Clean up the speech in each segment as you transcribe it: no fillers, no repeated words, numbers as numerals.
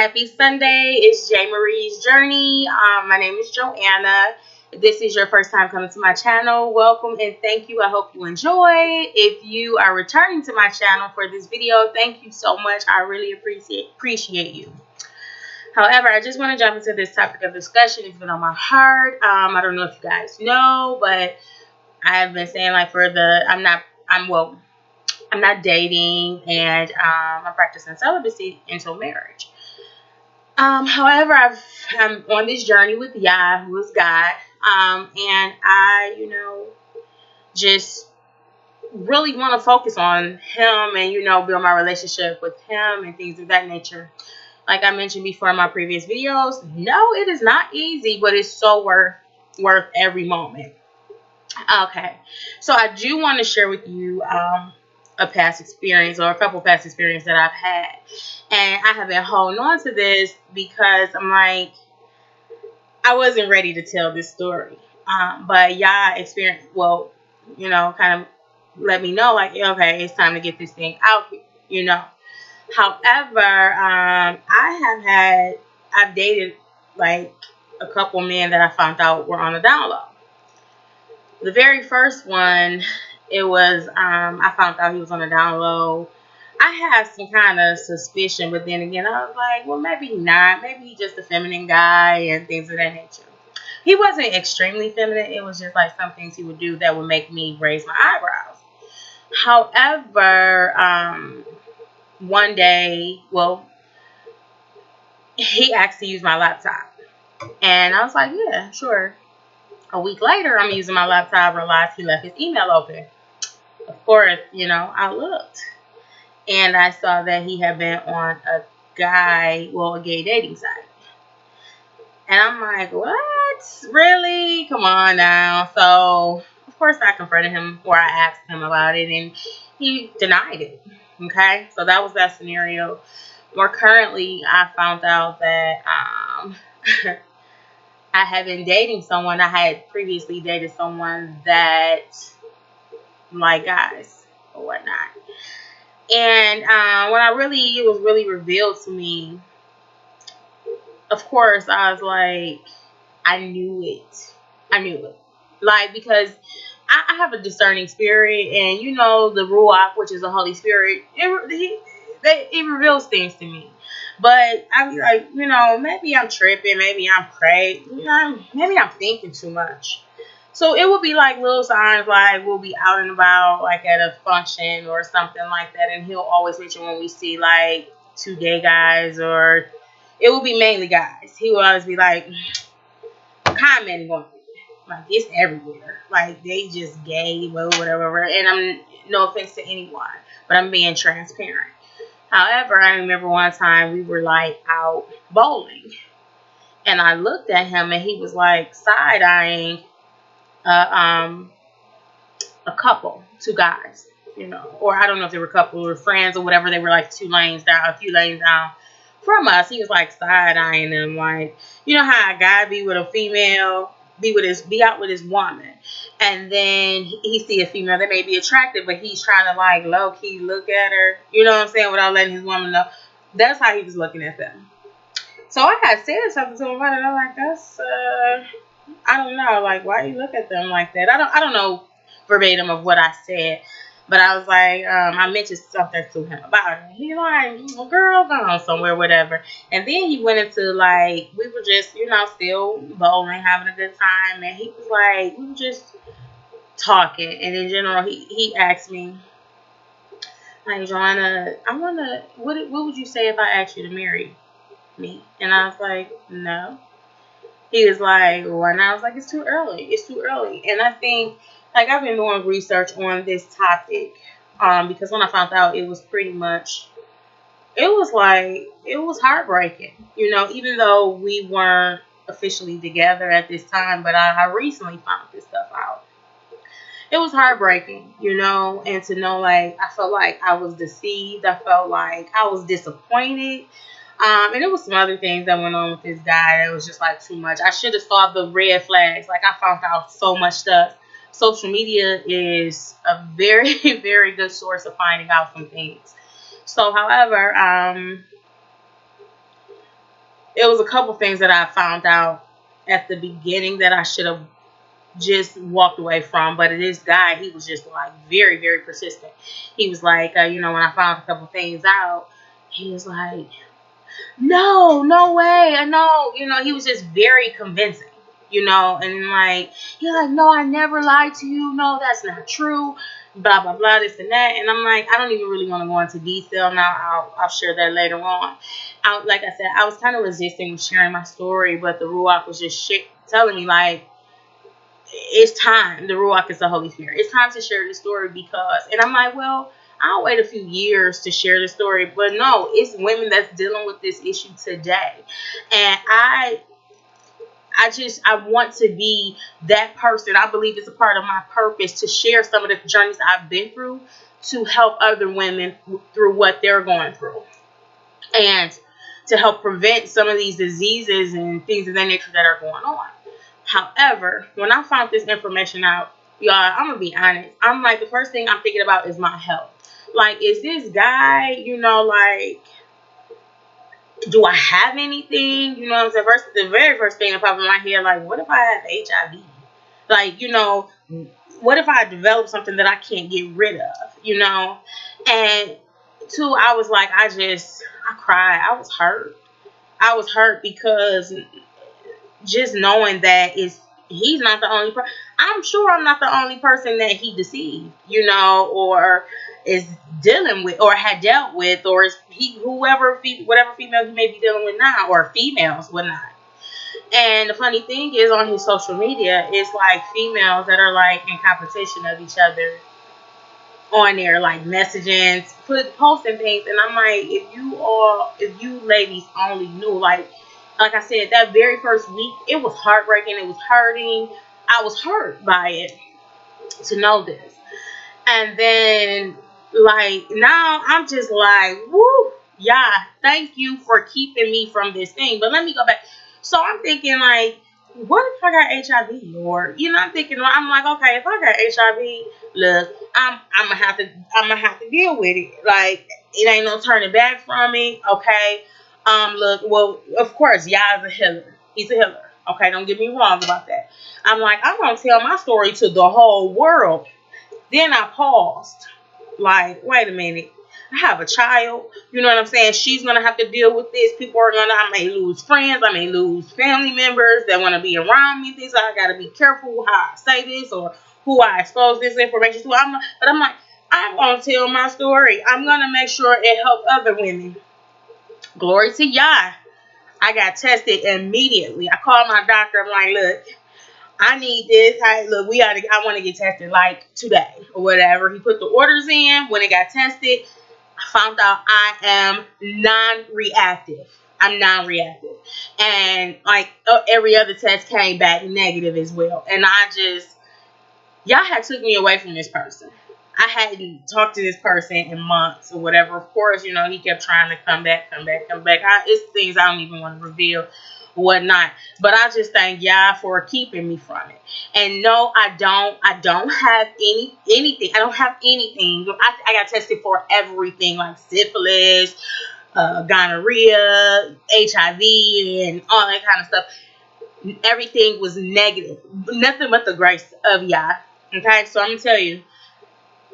Happy Sunday. It's J. Marie's Journey. My name is Joanna. If this is your first time coming to my channel, welcome and thank you. I hope you enjoy. If you are returning to my channel for this video, thank you so much. I really appreciate you. However, I just want to jump into this topic of discussion. It's been on my heart. I don't know if you guys know, but I have been saying I'm not dating, and I'm practicing celibacy until marriage. However, I'm on this journey with Yah, who is God, and I, just really want to focus on Him and, build my relationship with Him and things of that nature. Like I mentioned before in my previous videos, no, it is not easy, but it's so worth every moment. Okay, so I do want to share with you a past experience, or a couple past experiences that I've had, and I have been holding on to this because I'm like, I wasn't ready to tell this story, but Yah experienced, kind of let me know, like, okay, it's time to get this thing out here, However, I've dated like a couple men that I found out were on a downlow. The very first one, it was, I found out he was on a download. I had some kind of suspicion, but then again, I was like, well, maybe not. Maybe he's just a feminine guy and things of that nature. He wasn't extremely feminine. It was just like some things he would do that would make me raise my eyebrows. However, one day, he asked to use my laptop. And I was like, yeah, sure. A week later, I'm using my laptop, realized he left his email open. Of course, I looked. And I saw that he had been on a gay dating site. And I'm like, what? Really? Come on now. So, of course, I confronted him, or I asked him about it, and he denied it. Okay? So that was that scenario. More currently, I found out that I had been dating someone. I had previously dated someone that liked guys or whatnot. And it was really revealed to me, of course, I was like, I knew it. Like, because I have a discerning spirit, and the Ruach, which is the Holy Spirit, it reveals things to me. But I be like, maybe I'm tripping, maybe I'm crazy, maybe I'm thinking too much. So it would be like little signs, like we'll be out and about, like at a function or something like that, and he'll always mention when we see like two gay guys, or it will be mainly guys. He will always be like commenting on it, like it's everywhere, like they just gay, whatever. And I'm, no offense to anyone, but I'm being transparent. However, I remember one time we were like out bowling, and I looked at him, and he was like side-eyeing a couple, two guys, or I don't know if they were a couple or friends or whatever. They were like a few lanes down from us. He was like side-eyeing them, like, how a guy be with a female, be out with his woman, and then he see a female that may be attractive, but he's trying to like low-key look at her, what I'm saying, without letting his woman know. That's how he was looking at them. So I had said something to him about it. I'm like, that's I don't know, like, why you look at them like that? I don't know verbatim of what I said, but I was like, I mentioned something to him about it. He's like, well, girl, gone somewhere, whatever. And then he went into like, we were just, still bowling, having a good time, and he was like, we were just talking, and in general, he asked me, like, Joanna, what would you say if I asked you to marry me? And I was like, no. He was like, well, and I was like, it's too early. And I think, like, I've been doing research on this topic, because when I found out, it was pretty much, it was heartbreaking, even though we weren't officially together at this time, but I recently found this stuff out. It was heartbreaking, and to know, like, I felt like I was deceived. I felt like I was disappointed. And there was some other things that went on with this guy that was just like too much. I should have saw the red flags. Like, I found out so much stuff. Social media is a very, very good source of finding out some things. So, however, it was a couple things that I found out at the beginning that I should have just walked away from. But this guy, he was just like very, very persistent. He was like, when I found a couple things out, he was like, no, no way, I know, he was just very convincing, and like, he's like, no, I never lied to you, no, that's not true, blah, blah, blah, this and that. And I'm like, I don't even really want to go into detail now. I'll share that later on. Like I said, I was kind of resisting sharing my story, but the Ruach was just telling me, like, it's time. The Ruach is the Holy Spirit. It's time to share this story because, and I'm like, well, I'll wait a few years to share the story. But no, it's women that's dealing with this issue today. And I want to be that person. I believe it's a part of my purpose to share some of the journeys I've been through to help other women through what they're going through. And to help prevent some of these diseases and things of that nature that are going on. However, when I found this information out, y'all, I'm going to be honest. I'm like, the first thing I'm thinking about is my health. Like, is this guy, like, do I have anything? You know what I'm saying? The very first thing that popped in my head, like, what if I have HIV? Like, what if I develop something that I can't get rid of, And two, I was like, I cried. I was hurt. I was hurt because just knowing that he's not the only person. I'm sure I'm not the only person that he deceived, or is dealing with, or had dealt with, or is whatever female he may be dealing with now, or females, whatnot. And the funny thing is, on his social media, it's like females that are like in competition of each other on there, like messaging, posting things. And I'm like, if you ladies only knew, like I said, that very first week, it was heartbreaking. It was hurting. I was hurt by it to know this. And then, like, now I'm just like, woo, yeah, thank you for keeping me from this thing. But let me go back. So I'm thinking, like, what if I got HIV? Or, I'm thinking, I'm like, okay, if I got HIV, look, I'm gonna have to deal with it. Like, it ain't no turning back from me. Okay. Look, well, of course, Yah is a healer. He's a healer. Okay, don't get me wrong about that. I'm like, I'm gonna tell my story to the whole world. Then I paused. Like, wait a minute. I have a child. You know what I'm saying? She's going to have to deal with this. I may lose friends. I may lose family members that want to be around me. Things like, I got to be careful how I say this or who I expose this information to. But I'm like, I'm going to tell my story. I'm going to make sure it helps other women. Glory to Yah. I got tested immediately. I called my doctor. I'm like, look, I need this. I want to get tested like today or whatever. He put the orders in. When it got tested, I found out I am non-reactive. I'm non-reactive. And like every other test came back negative as well. And y'all had took me away from this person. I hadn't talked to this person in months or whatever. Of course, he kept trying to come back. It's things I don't even want to reveal. Whatnot, but I just thank Yah for keeping me from it. And no, I don't have anything. I don't have anything. I got tested for everything, like syphilis, gonorrhea, HIV, and all that kind of stuff. Everything was negative. Nothing but the grace of Yah. Okay, so I'm gonna tell you,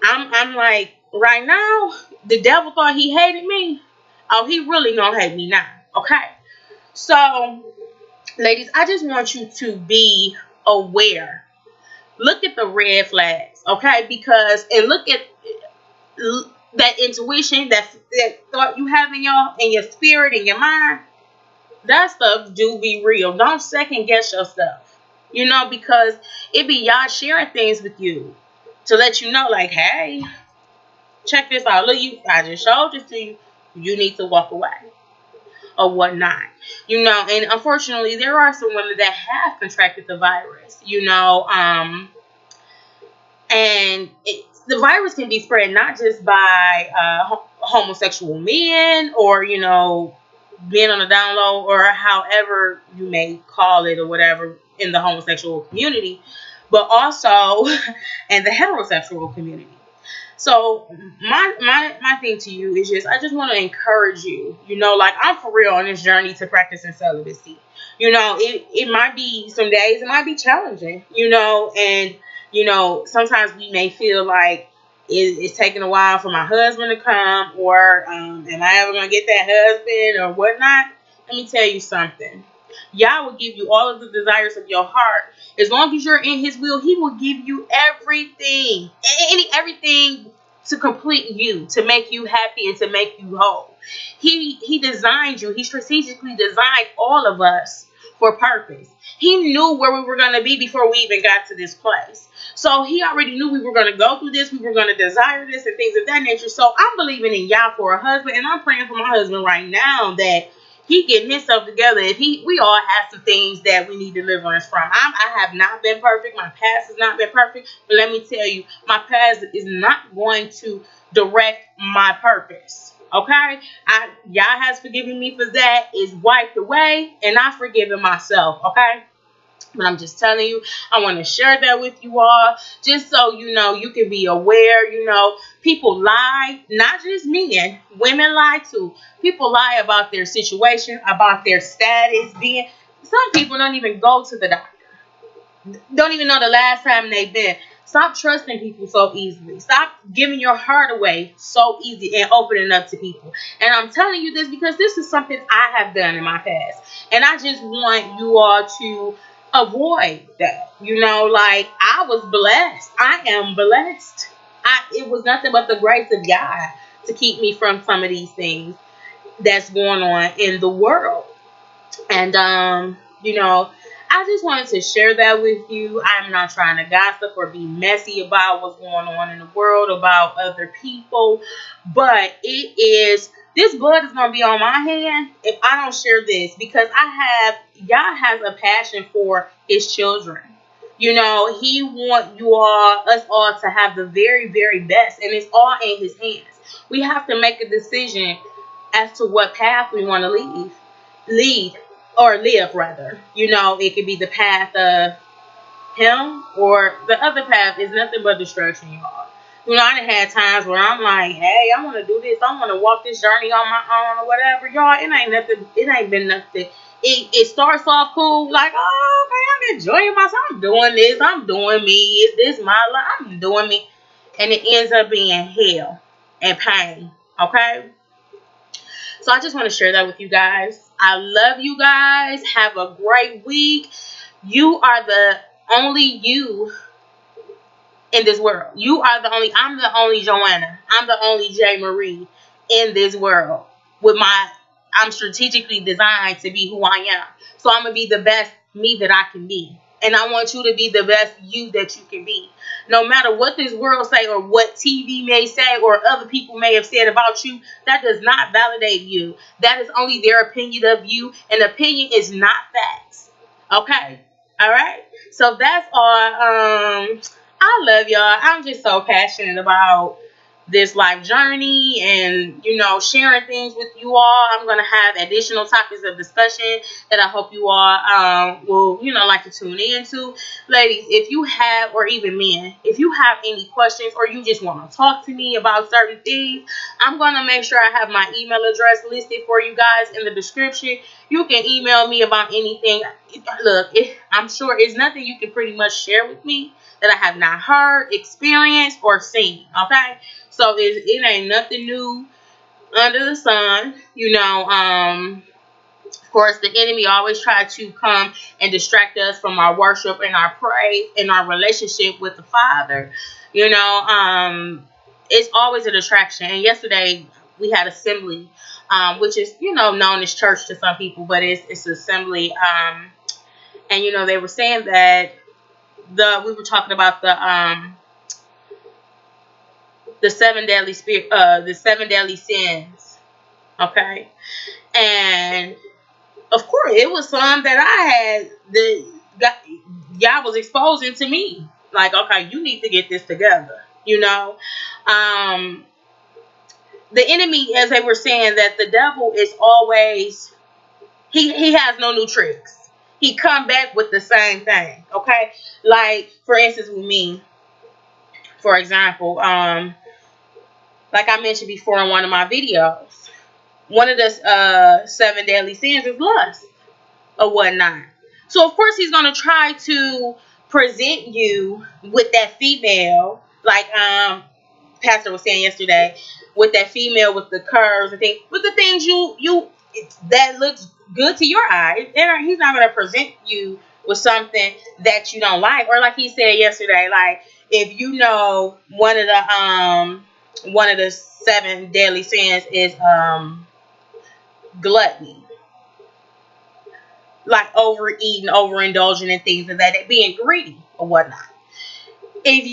I'm like, right now, the devil thought he hated me. Oh, he really gonna hate me now. Okay. So, ladies, I just want you to be aware. Look at the red flags, okay? And look at that intuition, that thought you have in your spirit, in your mind. That stuff do be real. Don't second guess yourself, because it be y'all sharing things with you to let you know, like, hey, check this out. Look, I just showed this to you. You need to walk away. Or whatnot, and unfortunately there are some women that have contracted the virus, and the virus can be spread not just by homosexual men or being on a downlow or however you may call it or whatever in the homosexual community, but also in the heterosexual community. So my thing to you is just, I just want to encourage you. Like, I'm for real on this journey to practicing celibacy. It might be some days, it might be challenging. And sometimes we may feel like it's taking a while for my husband to come, or am I ever gonna get that husband or whatnot? Let me tell you something. Yah will give you all of the desires of your heart. As long as you're in his will, he will give you everything. Everything to complete you, to make you happy and to make you whole. He designed you. He strategically designed all of us for purpose. He knew where we were going to be before we even got to this place. So he already knew we were going to go through this. We were going to desire this and things of that nature. So I'm believing in Yah for a husband, and I'm praying for my husband right now that he getting himself together. We all have some things that we need deliverance from. I have not been perfect. My past has not been perfect. But let me tell you, my past is not going to direct my purpose. Okay? Yah has forgiven me for that. It's wiped away. And I've forgiven myself. Okay? But I'm just telling you, I want to share that with you all, just so you can be aware. People lie, not just men, women lie too. People lie about their situation, about their status. Some people don't even go to the doctor, don't even know the last time they've been. Stop trusting people so easily. Stop giving your heart away so easy and opening up to people. And I'm telling you this because this is something I have done in my past. And I just want you all to avoid that. Like, I was blessed. I am blessed. It was nothing but the grace of God to keep me from some of these things that's going on in the world. And I just wanted to share that with you. I'm not trying to gossip or be messy about what's going on in the world, about other people. But this blood is going to be on my hand if I don't share this, because Yah has a passion for his children. He wants us all to have the very, very best, and it's all in his hands. We have to make a decision as to what path we want to live rather. It could be the path of him, or the other path is nothing but destruction, y'all. I done had times where I'm like, hey, I want to do this. I want to walk this journey on my own or whatever. Y'all, it ain't nothing. It ain't been nothing. It starts off cool, like, oh, okay, I'm enjoying myself. I'm doing this. I'm doing me. Is this my life? I'm doing me. And it ends up being hell and pain. Okay? So I just want to share that with you guys. I love you guys. Have a great week. You are the only you in this world. I'm the only Joanna. I'm the only J. Marie in this world. I'm strategically designed to be who I am. So I'm going to be the best me that I can be. And I want you to be the best you that you can be. No matter what this world say, or what TV may say, or other people may have said about you, that does not validate you. That is only their opinion of you. And opinion is not facts. Okay? All right? So that's all. I love y'all. I'm just so passionate about this life journey and, sharing things with you all. I'm going to have additional topics of discussion that I hope you all will, like to tune into. Ladies, if you have, or even men, if you have any questions or you just want to talk to me about certain things, I'm going to make sure I have my email address listed for you guys in the description. You can email me about anything. Look, I'm sure it's nothing you can pretty much share with me that I have not heard, experienced, or seen. Okay? So it ain't nothing new under the sun. Of course, the enemy always tries to come and distract us from our worship and our praise and our relationship with the Father. It's always a distraction. And yesterday we had assembly, which is, known as church to some people, but it's assembly. And, they were saying that we were talking about the seven deadly sins. Okay. And of course it was some that I had y'all was exposing to me. Like, okay, you need to get this together. The enemy, as they were saying, that the devil is always, he has no new tricks. He come back with the same thing. Okay. Like, for instance, with me, for example, like I mentioned before in one of my videos, one of the 7 deadly sins is lust or whatnot. So of course he's gonna try to present you with that female, like Pastor was saying yesterday, with that female with the curves and things, with the things that looks good to your eyes. And he's not gonna present you with something that you don't like. Or like he said yesterday, like if you know one of the 7 deadly sins is gluttony, like overeating, overindulging in things and that, being greedy or whatnot. If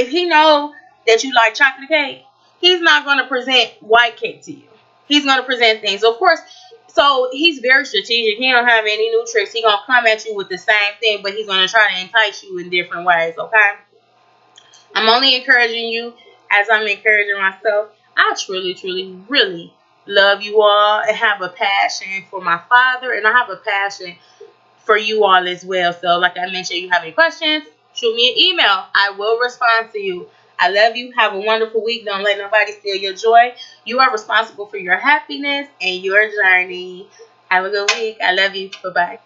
he know that you like chocolate cake, he's not going to present white cake to you. He's going to present things, of course. So he's very strategic. He don't have any new tricks. He's going to come at you with the same thing, but he's going to try to entice you in different ways, okay? I'm only encouraging you as I'm encouraging myself. I truly, truly, really love you all and have a passion for my Father, and I have a passion for you all as well. So like I mentioned, you have any questions, shoot me an email. I will respond to you. I love you. Have a wonderful week. Don't let nobody steal your joy. You are responsible for your happiness and your journey. Have a good week. I love you. Bye-bye.